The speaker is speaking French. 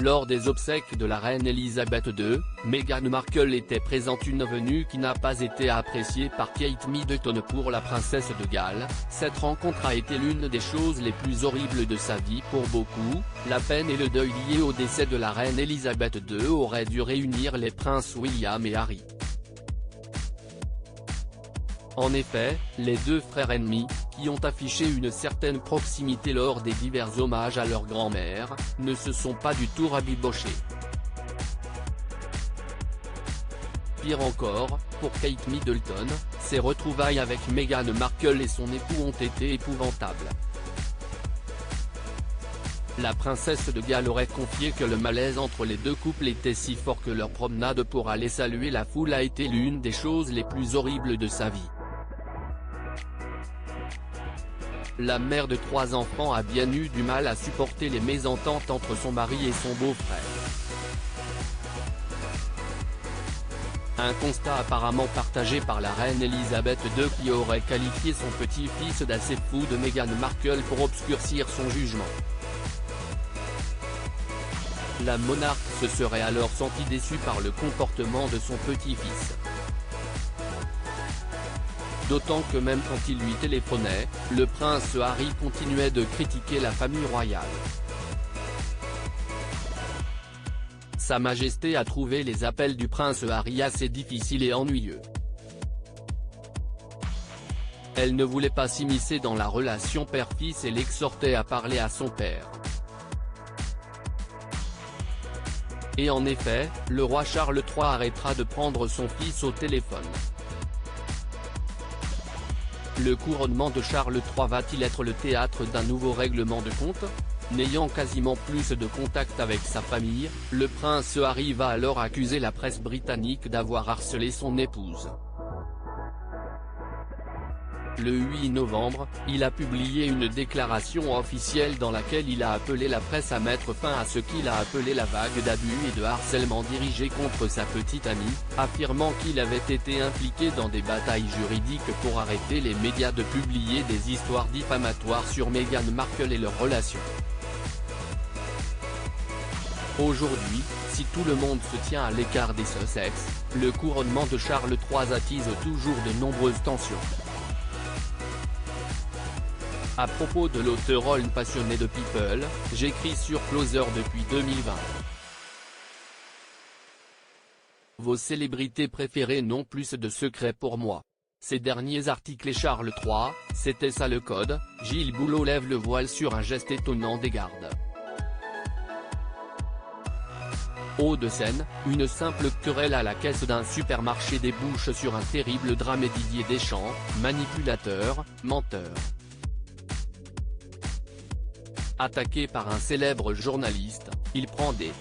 Lors des obsèques de la reine Elisabeth II, Meghan Markle était présente, une venue qui n'a pas été appréciée par Kate Middleton pour la princesse de Galles. Cette rencontre a été l'une des choses les plus horribles de sa vie pour beaucoup. La peine et le deuil liés au décès de la reine Elisabeth II auraient dû réunir les princes William et Harry. En effet, les deux frères ennemis, qui ont affiché une certaine proximité lors des divers hommages à leur grand-mère, ne se sont pas du tout rabibochés. Pire encore, pour Kate Middleton, ses retrouvailles avec Meghan Markle et son époux ont été épouvantables. La princesse de Galles aurait confié que le malaise entre les deux couples était si fort que leur promenade pour aller saluer la foule a été l'une des choses les plus horribles de sa vie. La mère de 3 enfants a bien eu du mal à supporter les mésententes entre son mari et son beau-frère. Un constat apparemment partagé par la reine Elisabeth II, qui aurait qualifié son petit-fils d'assez fou de Meghan Markle pour obscurcir son jugement. La monarque se serait alors sentie déçue par le comportement de son petit-fils. D'autant que même quand il lui téléphonait, le prince Harry continuait de critiquer la famille royale. Sa Majesté a trouvé les appels du prince Harry assez difficiles et ennuyeux. Elle ne voulait pas s'immiscer dans la relation père-fils et l'exhortait à parler à son père. Et en effet, le roi Charles III arrêtera de prendre son fils au téléphone. Le couronnement de Charles III va-t-il être le théâtre d'un nouveau règlement de compte? N'ayant quasiment plus de contact avec sa famille, le prince Harry va alors accuser la presse britannique d'avoir harcelé son épouse. Le 8 novembre, il a publié une déclaration officielle dans laquelle il a appelé la presse à mettre fin à ce qu'il a appelé la vague d'abus et de harcèlement dirigée contre sa petite amie, affirmant qu'il avait été impliqué dans des batailles juridiques pour arrêter les médias de publier des histoires diffamatoires sur Meghan Markle et leurs relations. Aujourd'hui, si tout le monde se tient à l'écart des Sussex, le couronnement de Charles III attise toujours de nombreuses tensions. À propos de l'auteur passionné de People, j'écris sur Closer depuis 2020. Vos célébrités préférées n'ont plus de secrets pour moi. Ces derniers articles et Charles III, c'était ça le code. Gilles Boulot lève le voile sur un geste étonnant des gardes. Hauts-de-Seine, une simple querelle à la caisse d'un supermarché débouche sur un terrible drame et Didier Deschamps, manipulateur, menteur. Attaqué par un célèbre journaliste, il prend des